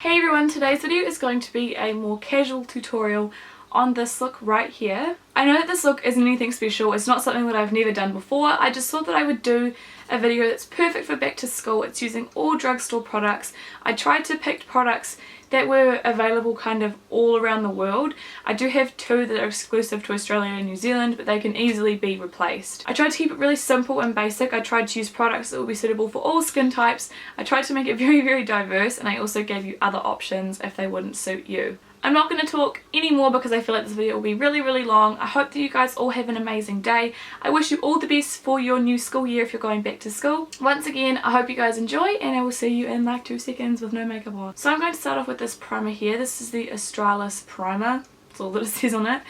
Hey everyone, today's video is going to be a more casual tutorial on this look right here. I know that this look isn't anything special, it's not something that I've never done before. I just thought that I would do a video that's perfect for back to school. It's using all drugstore products. I tried to pick products that were available kind of all around the world. I do have two that are exclusive to Australia and New Zealand, but they can easily be replaced. I tried to keep it really simple and basic. I tried to use products that will be suitable for all skin types. I tried to make it very diverse, and I also gave you other options if they wouldn't suit you. I'm not going to talk anymore because I feel like this video will be really long. I hope that you guys all have an amazing day. I wish you all the best for your new school year if you're going back to school. Once again, I hope you guys enjoy, and I will see you in like 2 seconds with no makeup on. So I'm going to start off with this primer here. This is the Australis primer. That's all that it says on it.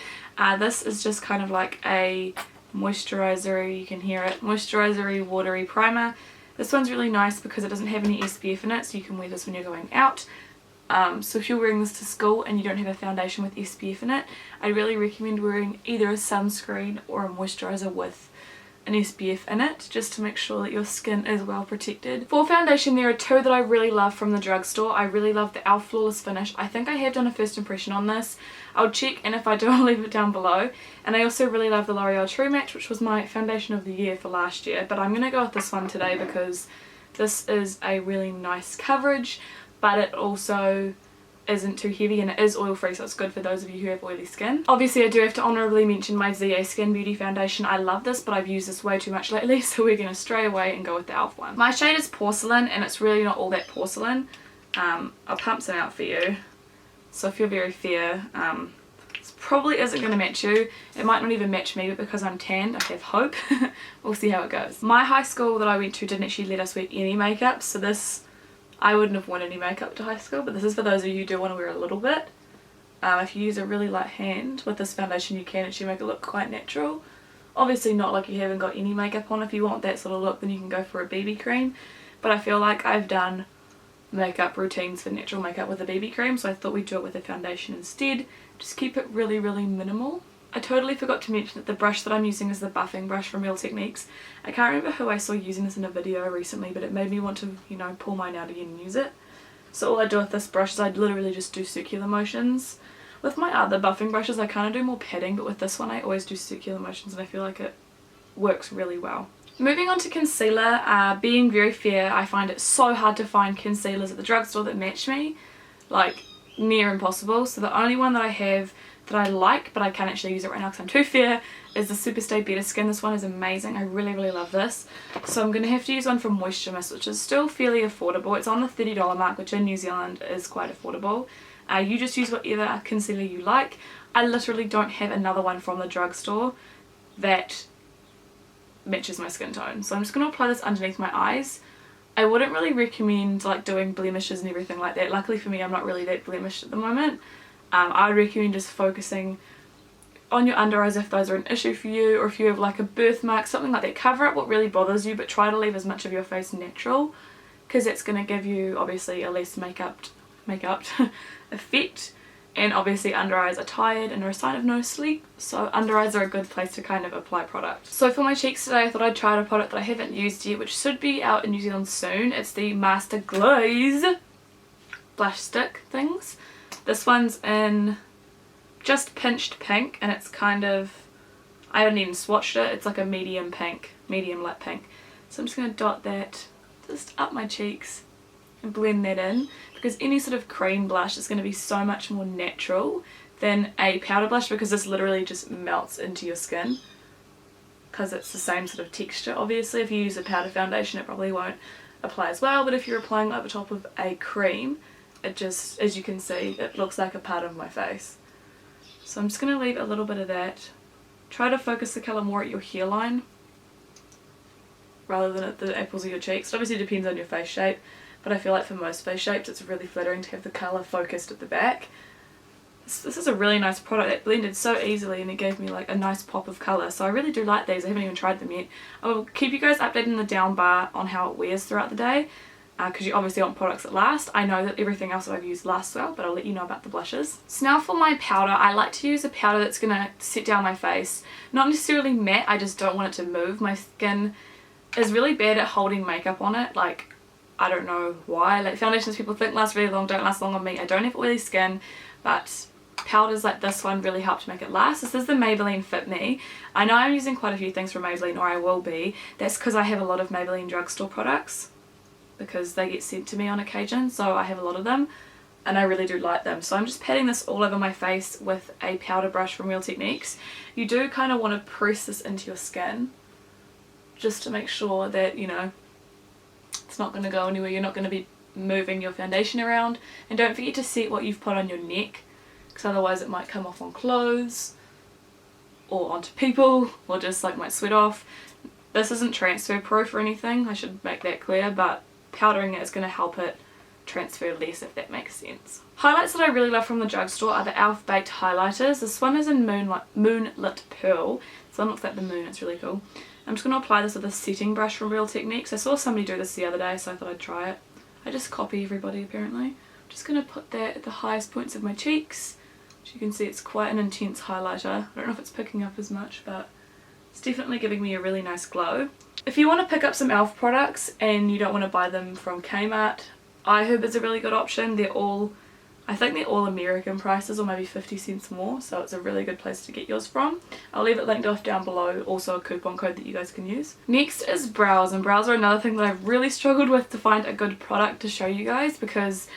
This is just kind of like a moisturizer, you can hear it, moisturizer-y, watery primer. This one's really nice because it doesn't have any SPF in it, so you can wear this when you're going out. So if you're wearing this to school and you don't have a foundation with SPF in it, I really recommend wearing either a sunscreen or a moisturiser with an SPF in it, just to make sure that your skin is well protected. For foundation, there are two that I really love from the drugstore. I really love the e.l.f. Flawless Finish. I think I have done a first impression on this. I'll check, and if I do, I'll leave it down below. And I also really love the L'Oreal True Match, which was my foundation of the year for last year, but I'm going to go with this one today because this is a really nice coverage, but it also isn't too heavy, and it is oil free, so it's good for those of you who have oily skin. Obviously I do have to honourably mention my ZA Skin Beauty foundation. I love this, but I've used this way too much lately, so we're going to stray away and go with the e.l.f. one. My shade is Porcelain, and it's really not all that porcelain. I'll pump some out for you. So if you're very fair, this probably isn't going to match you. It might not even match me, but because I'm tanned, I have hope. We'll see how it goes. My high school that I went to didn't actually let us wear any makeup, so this, I wouldn't have worn any makeup to high school, but this is for those of you who do want to wear a little bit. If you use a really light hand with this foundation, you can actually make it look quite natural. Obviously not like you haven't got any makeup on. If you want that sort of look, then you can go for a BB cream. But I feel like I've done makeup routines for natural makeup with a BB cream, so I thought we'd do it with a foundation instead. Just keep it really minimal. I totally forgot to mention that the brush that I'm using is the buffing brush from Real Techniques. I can't remember who I saw using this in a video recently, but it made me want to, you know, pull mine out again and use it. So all I do with this brush is I literally just do circular motions. With my other buffing brushes I kind of do more padding, but with this one I always do circular motions, and I feel like it works really well. Moving on to concealer, being very fair, I find it so hard to find concealers at the drugstore that match me. Like, near impossible. So the only one that I have that I like, but I can't actually use it right now because I'm too fair, is the Superstay Better Skin. This one is amazing. I really love this. So I'm going to have to use one from Moisture Mist, which is still fairly affordable. It's on the $30 mark, which in New Zealand is quite affordable. You just use whatever concealer you like. I literally don't have another one from the drugstore that matches my skin tone. So I'm just going to apply this underneath my eyes. I wouldn't really recommend like doing blemishes and everything like that. Luckily for me, I'm not really that blemished at the moment. I would recommend just focusing on your under eyes if those are an issue for you, or if you have like a birthmark, something like that. Cover up what really bothers you, but try to leave as much of your face natural, because it's going to give you obviously a less makeup effect. And obviously under eyes are tired and are a sign of no sleep, so under eyes are a good place to kind of apply product. So for my cheeks today, I thought I'd try a product that I haven't used yet, which should be out in New Zealand soon. It's the Master Glaze blush stick things. This one's in just pinched pink, and it's kind of, I haven't even swatched it, it's like a medium pink, medium light pink. So I'm just going to dot that just up my cheeks and blend that in, because any sort of cream blush is going to be so much more natural than a powder blush, because this literally just melts into your skin because it's the same sort of texture. Obviously if you use a powder foundation it probably won't apply as well, but if you're applying over top of a cream, it just, as you can see, it looks like a part of my face. So I'm just going to leave a little bit of that. Try to focus the colour more at your hairline rather than at the apples of your cheeks. It obviously depends on your face shape, but I feel like for most face shapes it's really flattering to have the colour focused at the back. This is a really nice product that blended so easily, and it gave me like a nice pop of colour, so I really do like these. I haven't even tried them yet. I will keep you guys updated in the down bar on how it wears throughout the day, because you obviously want products that last. I know that everything else that I've used lasts well, but I'll let you know about the blushes. So now for my powder, I like to use a powder that's going to set down my face. Not necessarily matte, I just don't want it to move. My skin is really bad at holding makeup on it. Like, I don't know why. Like foundations people think last really long don't last long on me. I don't have oily skin, but powders like this one really help to make it last. This is the Maybelline Fit Me. I know I'm using quite a few things from Maybelline, or I will be. That's because I have a lot of Maybelline Drugstore products because they get sent to me on occasion, so I have a lot of them and I really do like them. So I'm just patting this all over my face with a powder brush from Real Techniques. You do kind of want to press this into your skin just to make sure that, you know, it's not going to go anywhere. You're not going to be moving your foundation around. And don't forget to set what you've put on your neck, because otherwise it might come off on clothes or onto people, or just like might sweat off. This isn't transfer proof or anything, I should make that clear, but powdering it is going to help it transfer less, if that makes sense. Highlights that I really love from the drugstore are the e.l.f. Baked highlighters. This one is in Moonlit Pearl. This one looks like the moon, it's really cool. I'm just going to apply this with a setting brush from Real Techniques. I saw somebody do this the other day, so I thought I'd try it. I just copy everybody apparently. I'm just going to put that at the highest points of my cheeks. As you can see, it's quite an intense highlighter. I don't know if it's picking up as much, but it's definitely giving me a really nice glow. If you want to pick up some e.l.f. products and you don't want to buy them from Kmart, iHerb is a really good option. They're all, I think they're all American prices, or maybe 50 cents more, so it's a really good place to get yours from. I'll leave it linked off down below, also a coupon code that you guys can use. Next is brows, and brows are another thing that I've really struggled with to find a good product to show you guys, because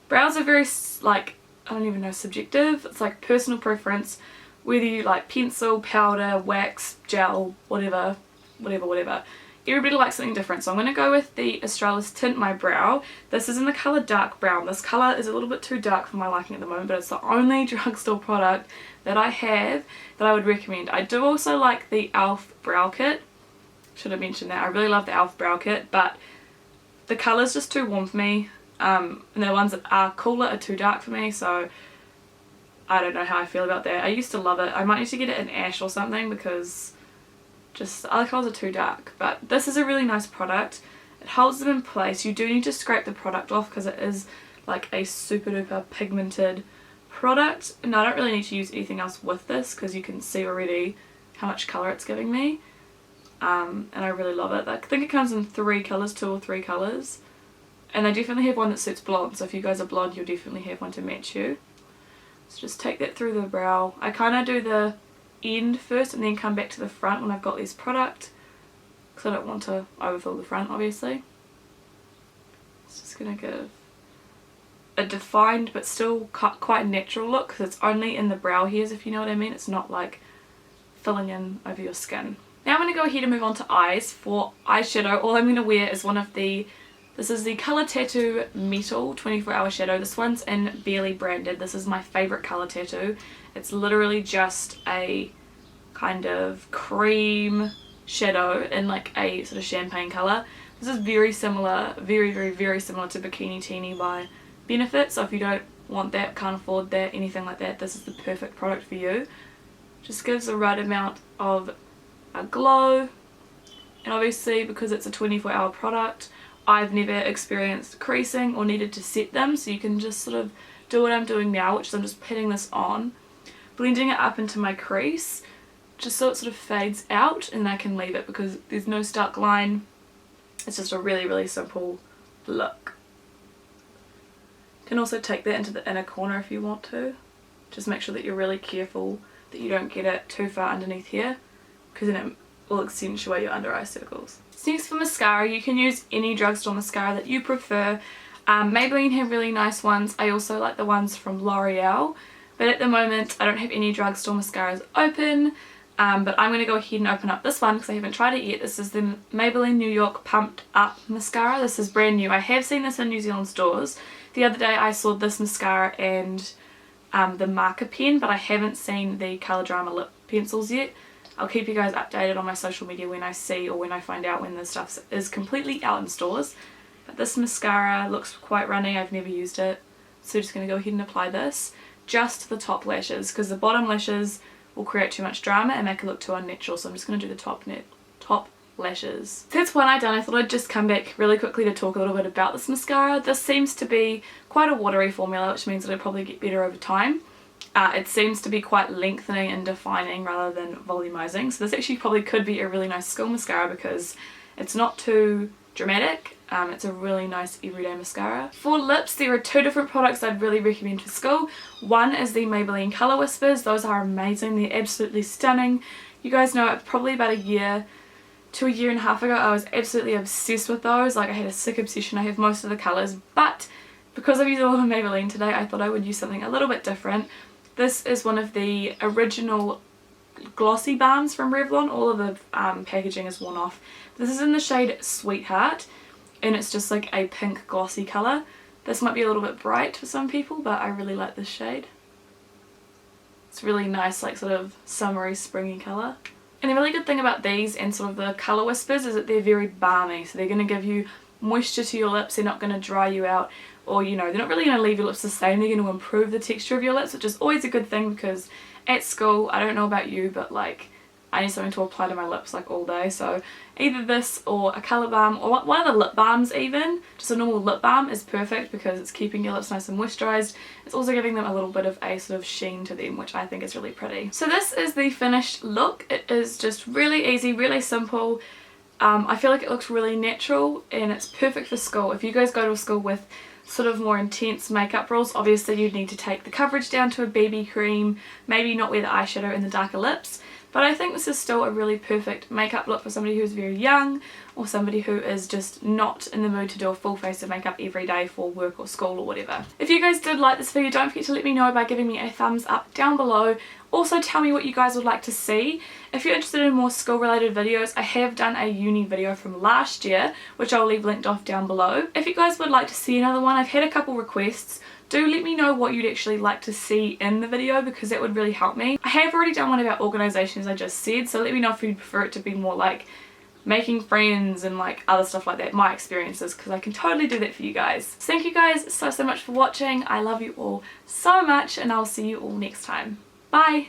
brows are very, like, I don't even know, subjective. It's like personal preference, whether you like pencil, powder, wax, gel, whatever. Everybody likes something different, so I'm going to go with the Australis Tint My Brow. This is in the colour Dark Brown. This colour is a little bit too dark for my liking at the moment, but it's the only drugstore product that I have that I would recommend. I do also like the e.l.f. Brow Kit. Should have mentioned that. I really love the e.l.f. Brow Kit, but the colour's just too warm for me. And the ones that are cooler are too dark for me, so I don't know how I feel about that. I used to love it. I might need to get it in Ash or something, because just the other colours are too dark. But this is a really nice product. It holds them in place. You do need to scrape the product off because it is like a super duper pigmented product, and I don't really need to use anything else with this because you can see already how much colour it's giving me. And I really love it. I think it comes in 3 colours, 2 or 3 colours. And I definitely have one that suits blonde, so if you guys are blonde you'll definitely have one to match you. So just take that through the brow. I kind of do the end first and then come back to the front when I've got this product, because I don't want to overfill the front obviously. It's just going to give a defined but still quite natural look, because it's only in the brow hairs, if you know what I mean. It's not like filling in over your skin. Now I'm going to go ahead and move on to eyes. For eyeshadow, all I'm going to wear is one of the, this is the Colour Tattoo Metal 24-hour shadow. This one's in Barely branded. This is my favourite Colour Tattoo. It's literally just a kind of cream shadow in like a sort of champagne colour. This is very similar, very similar to Bikini Teeny by Benefit. So if you don't want that, can't afford that, anything like that, this is the perfect product for you. Just gives the right amount of a glow. And obviously because it's a 24-hour product, I've never experienced creasing or needed to set them, so you can just sort of do what I'm doing now, which is I'm just patting this on, blending it up into my crease, just so it sort of fades out, and I can leave it because there's no stark line. It's just a really simple look. You can also take that into the inner corner if you want to. Just make sure that you're really careful that you don't get it too far underneath here, because then it will accentuate your under eye circles. So next for mascara, you can use any drugstore mascara that you prefer. Maybelline have really nice ones. I also like the ones from L'Oreal, but at the moment I don't have any drugstore mascaras open. But I'm going to go ahead and open up this one because I haven't tried it yet. This is the Maybelline New York Pumped Up Mascara. This is brand new. I have seen this in New Zealand stores. The other day I saw this mascara and the marker pen, but I haven't seen the Colour Drama lip pencils yet. I'll keep you guys updated on my social media when I see, or when I find out when this stuff is completely out in stores. But this mascara looks quite runny. I've never used it. So just going to go ahead and apply this just to the top lashes, because the bottom lashes will create too much drama and make it look too unnatural. So I'm just going to do the top lashes. That's one I've done. I thought I'd just come back really quickly to talk a little bit about this mascara. This seems to be quite a watery formula, which means that it'll probably get better over time. It seems to be quite lengthening and defining rather than volumizing, so this actually probably could be a really nice school mascara because it's not too dramatic. It's a really nice everyday mascara. For lips, there are two different products I'd really recommend for school. One is the Maybelline Colour Whispers. Those are amazing. They're absolutely stunning. You guys know probably about a year to a year and a half ago I was absolutely obsessed with those. Like, I had a sick obsession. I have most of the colours, but because I've used all of Maybelline today, I thought I would use something a little bit different. This is one of the original glossy balms from Revlon. All of the packaging is worn off. This is in the shade Sweetheart, and it's just like a pink glossy colour. This might be a little bit bright for some people, but I really like this shade. It's really nice, like sort of summery, springy colour. And the really good thing about these and sort of the Colour Whispers is that they're very balmy, so they're going to give you moisture to your lips. They're not going to dry you out, or you know, they're not really going to leave your lips the same. They're going to improve the texture of your lips, which is always a good thing, because at school, I don't know about you, but like I need something to apply to my lips like all day. So either this or a colour balm, or one of the lip balms even, just a normal lip balm is perfect because it's keeping your lips nice and moisturised. It's also giving them a little bit of a sort of sheen to them, which I think is really pretty. So this is the finished look. It is just really easy, really simple. I feel like it looks really natural and it's perfect for school. If you guys go to a school with sort of more intense makeup rules, obviously you'd need to take the coverage down to a BB cream, maybe not wear the eyeshadow and the darker lips. But I think this is still a really perfect makeup look for somebody who's very young, or somebody who is just not in the mood to do a full face of makeup every day for work or school or whatever. If you guys did like this video, don't forget to let me know by giving me a thumbs up down below. Also tell me what you guys would like to see. If you're interested in more school related videos, I have done a uni video from last year, which I'll leave linked off down below. If you guys would like to see another one, I've had a couple requests. Do let me know what you'd actually like to see in the video, because that would really help me. I have already done one about organisations I just said, so let me know if you'd prefer it to be more like making friends and like other stuff like that, my experiences, because I can totally do that for you guys. So thank you guys so much for watching. I love you all so much, and I'll see you all next time. Bye!